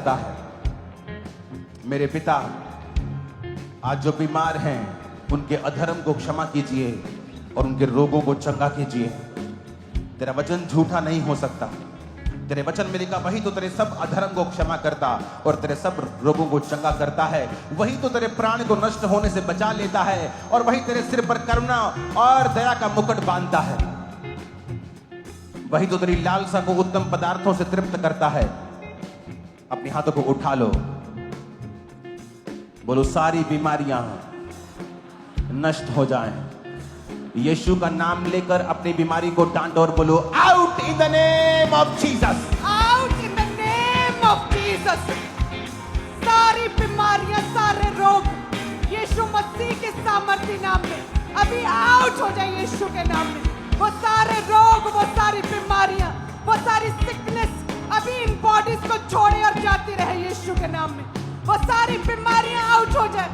करता है। मेरे पिता, आज जो बीमार हैं उनके अधर्म को क्षमा कीजिए और उनके रोगों को चंगा कीजिए। तेरा वचन झूठा नहीं हो सकता। तेरे वचन में लिखा, वही तो तेरे सब अधर्म को क्षमा करता और तेरे सब रोगों को चंगा करता है। वही तो तेरे प्राण को नष्ट होने से बचा लेता है और वही तेरे सिर पर करुणा और दया का मुकुट बांधता है। वही तो तेरी लालसा को उत्तम पदार्थों से तृप्त करता है। अपने हाथों को उठा लो, बोलो सारी बीमारियां नष्ट हो जाएं। यीशु का नाम लेकर अपनी बीमारी को डांटो और बोलो, out in the name of Jesus, out in the name of Jesus. सारी बीमारियां, सारे रोग यीशु मसीह के सामर्थी नाम में अभी आउट हो जाए। यीशु के नाम में वो सारे रोग, वो सारी बीमारियां, वो सारी सिकनेस अभी इन बॉडीज को छोड़े और जाती रहे यीशु के नाम में। वो सारी बीमारियां आउट हो जाए,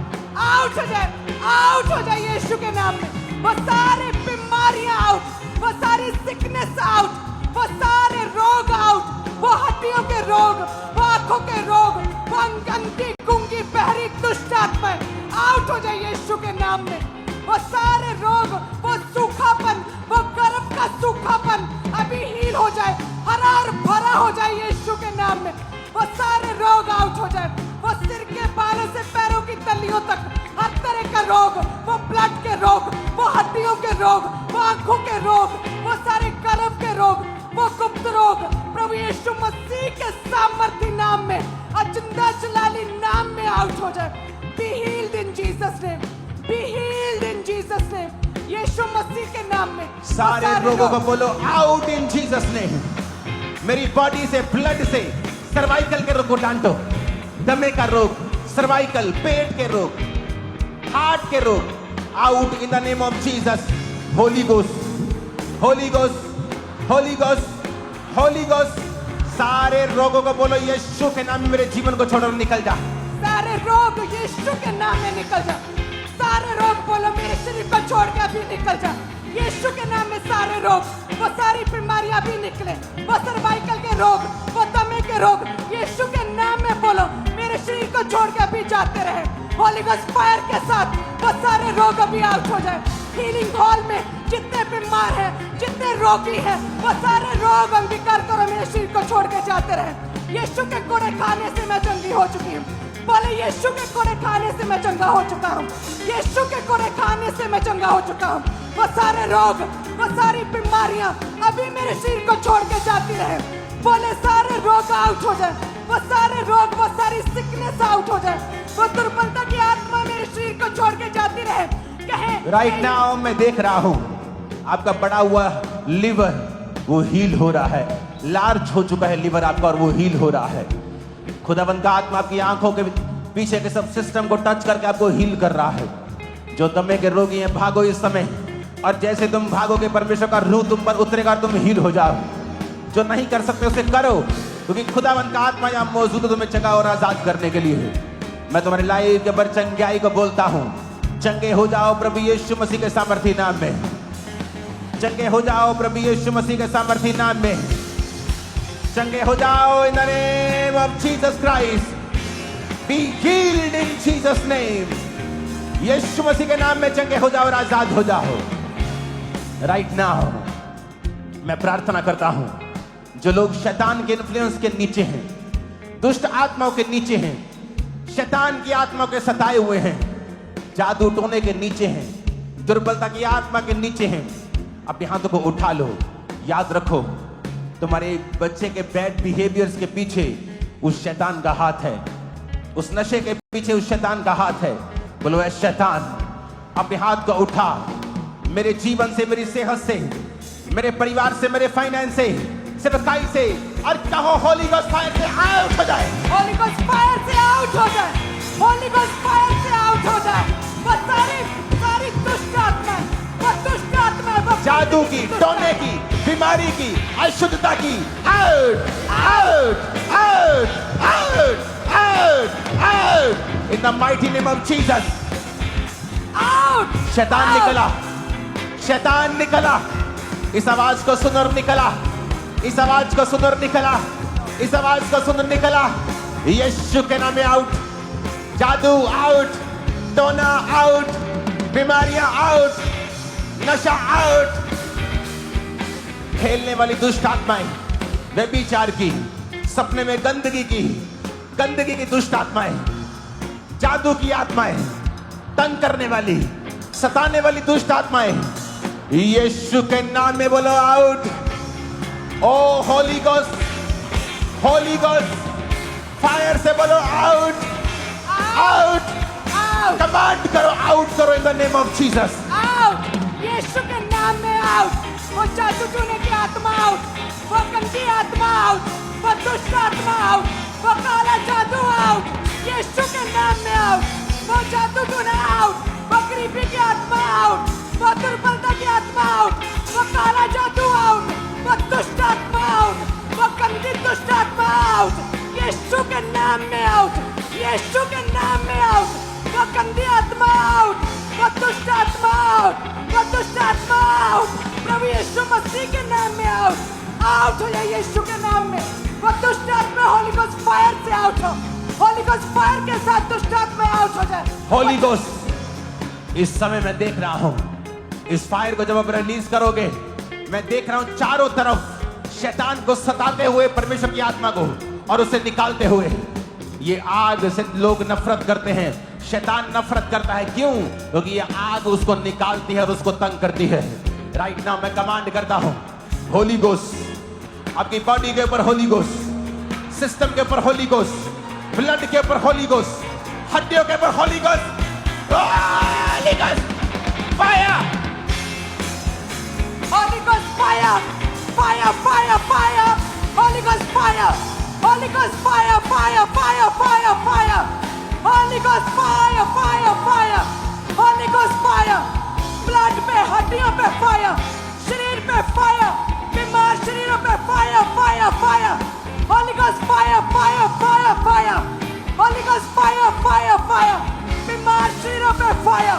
आउट हो जाए, आउट हो जाए यीशु के नाम में। वो सारी बीमारियां आउट, वो सारी सिकनेस आउट, वो सारे रोग आउट, वो हड्डियों के रोग, वो आंखों के रोग, वो अंधी गूंगी बहरी दुष्ट आत्मा आउट हो जाए यीशु के नाम में। वो सारे रोग, वो सूखापन, वो गर्भ का सूखापन अभी हील हो जाए, हरा और भरा हो जाए यीशु के नाम में। वो सारे रोग आउट हो जाए। वो सिर के बालों से पैरों की तलियों तक हर तरह का रोग, वो ब्लड के रोग, वो हड्डियों के रोग, वो आंखों के रोग, वो सारे गर्भ के रोग, वो गुप्त रोग प्रभु यीशु मसीह के सामर्थी नाम में, अजिंदा जलाली नाम में आउट हो जाए। Be healed in Jesus name, be healed in Jesus name. Yeshu Masih के नाम में सारे रोगों को बोलो, आउट इन जीसस नेम। मेरी बॉडी से, ब्लड से, सर्वाइकल के रोग को डांटो। दमे का रोग, सर्वाइकल, पेट के रोग, हार्ट के रोग, out in the name of Jesus. Holi ghost, Holi ghost, Holi ghost, Holi ghost. सारे रोगों को बोलो, यीशु के नाम में मेरे जीवन को छोड़कर निकल जा। सारे रोग यीशु के नाम में निकल जा। सारे रोग बोलो, मेरे शरीर को छोड़ के अभी निकल जा यीशु के नाम में। सारे रोग, वो सारी बीमारियां भी निकले, वो सर्वाइकल के रोग, वो दमे के रोग यीशु के नाम में बोलो, मेरे शरीर को छोड़ के अभी जाते रहे। होली गोस्ट फायर के साथ वो सारे रोग अभी आउट हो जाए। हीलिंग हॉल में जितने बीमार हैं, जितने रोगी हैं, वो सारे रोग अंगीकार करो, मेरे शरीर को छोड़ के जाते रहे। यीशु के कोड़े खाने से मैं चंगी हो चुकी हूँ। बोले, यीशु के कोड़े खाने से मैं चंगा हो चुका हूँ। यीशु के कोड़े खाने से मैं चंगा हो चुका हूँ। वो सारे रोग, वो सारी बीमारियां अभी मेरे शरीर को छोड़ के जाती रहे। बोले, सारे रोग आउट हो जाए, वो सारे रोग, वो सारी सिकनेस आउट हो जाए। वो दुर्बलता की आत्मा मेरे शरीर को छोड़ के जाती रहे। कहे राइट नाउ मैं देख रहा हूं आपका बड़ा हुआ लिवर वो हील हो रहा है। लार्ज हो चुका है लिवर आपका और वो हील हो रहा है। खुदावंद का आत्मा आपकी आंखों के पीछे के सब सिस्टम को टच करके आपको हील कर रहा है। जो दमे के रोगी हैं, भागो इस समय, और जैसे तुम भागोगे परमेश्वर का रूह तुम पर उतरेगा, तुम हील हो जाओ। जो नहीं कर सकते उसे करो, क्योंकि खुदावंद का आत्मा यहाँ मौजूद है तुम्हें चंगा और आजाद करने के लिए। मैं तुम्हारी लाइफ के ऊपर चंगाई को बोलता हूँ। चंगे हो जाओ प्रभु यीशु मसीह के सामर्थी नाम में। चंगे हो जाओ प्रभु यीशु मसीह के सामर्थी नाम में। चंगे हो जाओ in the name of Jesus Christ. Be healed in Jesus name. Yeshu Masih के नाम में चंगे हो जाओ और आजाद हो जाओ। राइट नाउ मैं प्रार्थना करता हूं, जो लोग शैतान के इन्फ्लुएंस के नीचे हैं, दुष्ट आत्माओं के नीचे हैं, शैतान की आत्मा के सताए हुए हैं, जादू टोने के नीचे हैं, दुर्बलता की आत्मा के नीचे हैं, अपने हाथों को उठा लो। याद रखो, तुम्हारे बच्चे के बैड बिहेवियर्स के पीछे उस शैतान का हाथ है। उस नशे के पीछे उस शैतान का हाथ है। बोलो, ऐ शैतान, अपने हाथ को उठा मेरे जीवन से, मेरी सेहत से, मेरे परिवार से, मेरे फाइनेंस से, सेवकाई से, और कहो होली गोस्ट फायर से आउट हो जाए। होली गोस्ट फायर से आउट हो जाए। होली गोस्ट फायर से आउट हो जाए। वो सारी दुष्ट आत्मा, वो दुष्ट आत्मा, वो जादू की, टोने की, बीमारी की, अशुद्धता की, out out out out out out in the mighty name of Jesus. Out. शैतान निकला, शैतान निकला। इस आवाज को सुन और निकला, इस आवाज को सुन और निकला, इस आवाज को सुन और निकला। यीशु के नाम में आउट, जादू आउट, टोना आउट, बीमारियां आउट, नशा आउट, खेलने वाली दुष्ट आत्माएं, व्यभिचार की, सपने में गंदगी की दुष्ट आत्माएं, जादू की आत्माएं, तंग करने वाली, सताने वाली दुष्ट आत्माएं, यीशु के नाम में बोलो out. O holy ghost fire से बोलो आउट, आउट, कमांड करो, आउट करो in the name of Jesus. Out, Yeshu के नाम में आउट। वो जादू टूने की आत्मा आउट, वो गंदी आत्मा आउट, वो दुष्ट आत्मा आउट, वो काला जादू आउट, यीशु के नाम में आउट। वो जादू टूने आउट, वो गरीबी की आत्मा आउट, वो दुर्बलता की आत्मा आउट, वो काला जादू आउट, वो दुष्ट आत्मा आउट, वो गंदी दुष्ट आत्मा आउट, यीशु के नाम में आउट, यीशु के नाम में आउट। वो गंदी आत्मा आउट, वो दुष्ट आत्मा आउट, वो दुष्ट आत्मा आउट, प्रभु यीशु मसीह के नाम में आउट हो जाए यीशु के नाम में। वो दुष्ट आत्मा होली गोस्ट फायर से आउट हो, होली गोस्ट फायर के साथ दुष्ट आत्मा आउट हो जाए। होली गोस्ट इस समय मैं देख रहा हूं, इस फायर को जब आप रिलीज करोगे, मैं देख रहा हूं चारों तरफ शैतान को सताते हुए परमेश्वर की आत्मा को और उसे निकालते हुए। ये आग से लोग नफरत करते हैं, शैतान नफरत करता है, क्यों? क्योंकि ये आग उसको निकालती है और उसको तंग करती है। राइट नाउ मैं कमांड करता हूं, होली गोस्ट आपकी बॉडी के ऊपर, होली गोस्ट सिस्टम के ऊपर, होली गोस्ट ब्लड के ऊपर, होली गोस्ट हड्डियों के ऊपर, Holi ghost, Holi ghost fire, holy ghost fire, fire, fire, fire, holy ghost fire, holy ghost fire, fire, fire, fire, fire, holy ghost fire, fire, fire, holy ghost fire, blood पे, हड्डियों पे fire, शरीर पे फायर, बीमार शरीरों पे fire, fire, fire, holy ghost fire, fire, fire, fire, holy ghost fire, fire, fire, बीमार शरीरों पे फायर,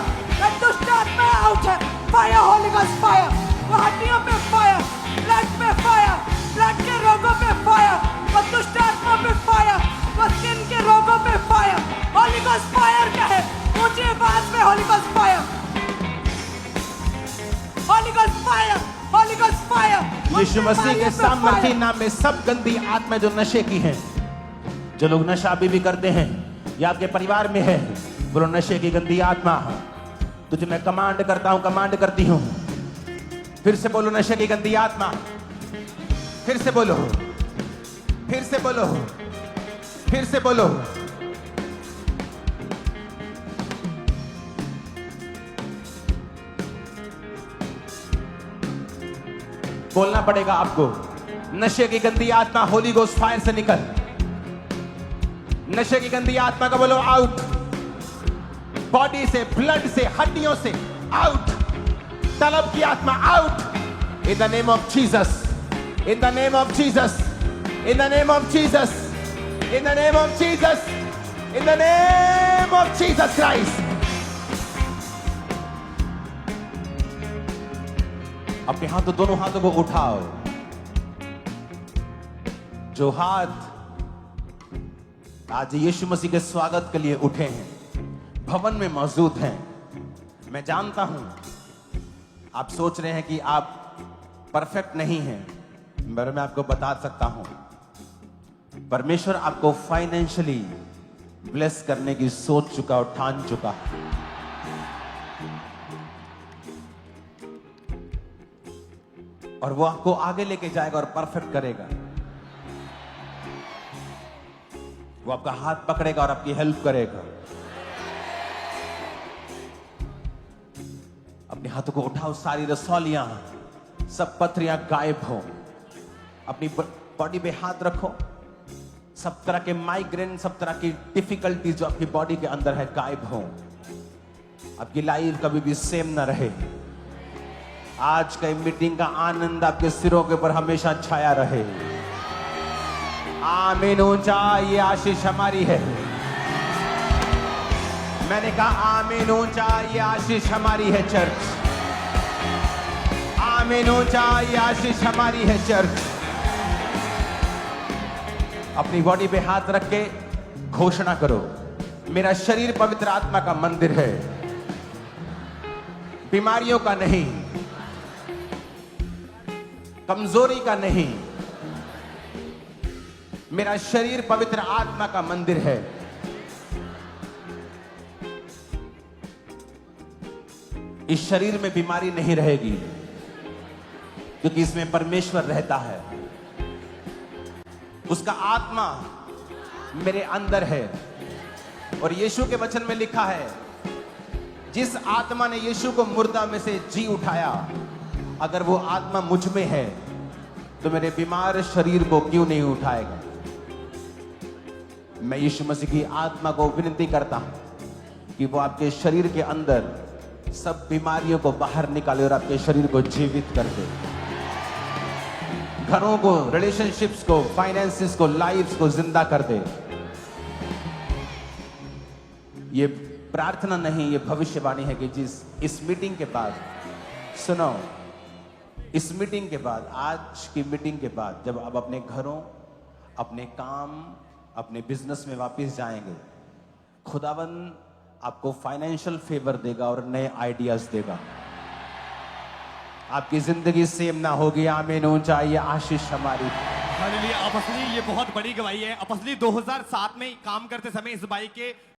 दुष्ट आत्मा आउट है, फायर, होली गोस्ट फायर, वो हड्डियों पे फायर, ब्लड पे फायर, ब्लड के रोगों पे फायर, वो दुष्ट आत्मा पे फायर, वो स्किन के रोगों पे फायर, होली गोस्ट फायर कहे ऊंची आवाज में, holy ghost fire, holy ghost fire, holy ghost fire. Yeshu Masih के सामर्थी नाम में सब गंदी आत्मा जो नशे की हैं, जो लोग नशा अभी भी करते हैं या आपके परिवार में है, बोलो नशे की गंदी आत्मा तुझे मैं कमांड करता हूं, कमांड करती हूं। फिर से बोलो नशे की गंदी आत्मा, फिर से बोलो, फिर से बोलो, फिर से बोलो। बोलना पड़ेगा आपको, नशे की गंदी आत्मा होली गोस्ट फायर से निकल, नशे की गंदी आत्मा का बोलो आउट, बॉडी से, ब्लड से, हड्डियों से आउट, तलब की आत्मा out, in the name of Jesus, in the name of Jesus, in the name of Jesus, in the name of Jesus, in the name of Jesus Christ. अपने हाथों, दोनों हाथों को उठाओ। जो हाथ आज यीशु मसीह के स्वागत के लिए उठे हैं, भवन में मौजूद हैं, मैं जानता हूं आप सोच रहे हैं कि आप परफेक्ट नहीं हैं, मगर मैं आपको बता सकता हूं परमेश्वर आपको फाइनेंशियली ब्लेस करने की सोच चुका और ठान चुका है। और वो आपको आगे लेके जाएगा और परफेक्ट करेगा। वो आपका हाथ पकड़ेगा और आपकी हेल्प करेगा। अपने हाथों को उठाओ, सारी रसौलियां, सब पथरियां गायब हो। अपनी बॉडी पे हाथ रखो, सब तरह के माइग्रेन, सब तरह की डिफिकल्टीज जो आपकी बॉडी के अंदर है गायब हो। आपकी लाइफ कभी भी सेम ना रहे। आज का मीटिंग का आनंद आपके सिरों के ऊपर हमेशा छाया रहे। आमीन। ऊंचा, ये आशीष हमारी है। मैंने कहा आमीन ऊंचा, ये आशीष हमारी है चर्च। आमीन ऊंचा, ये आशीष हमारी है चर्च। अपनी बॉडी पे हाथ रख के घोषणा करो, मेरा शरीर पवित्र आत्मा का मंदिर है, बीमारियों का नहीं, कमजोरी का नहीं, मेरा शरीर पवित्र आत्मा का मंदिर है। इस शरीर में बीमारी नहीं रहेगी, क्योंकि इसमें परमेश्वर रहता है। उसका आत्मा मेरे अंदर है। और यीशु के वचन में लिखा है, जिस आत्मा ने यीशु को मुर्दा में से जी उठाया, अगर वो आत्मा मुझ में है तो मेरे बीमार शरीर को क्यों नहीं उठाएगा। मैं यीशु मसीह की आत्मा को विनती करता हूं कि वो आपके शरीर के अंदर सब बीमारियों को बाहर निकाले और आपके शरीर को जीवित कर दे। घरों को, रिलेशनशिप्स को, फाइनेंसेस को, लाइफ्स को जिंदा कर दे। ये प्रार्थना नहीं, ये भविष्यवाणी है कि इस मीटिंग के बाद, सुनो, इस मीटिंग के बाद, आज की मीटिंग के बाद, जब आप अपने घरों, अपने काम, अपने बिजनेस में वापस जाएंगे, खुदावन आपको फाइनेंशियल फेवर देगा और नए आइडियाज देगा। आपकी जिंदगी सेम ना होगी। आमीन। ऊंचाई आशीष हमारी। हालेलुया। अपसली ये बहुत बड़ी गवाही है। अपसली 2007 में काम करते समय इस भाई के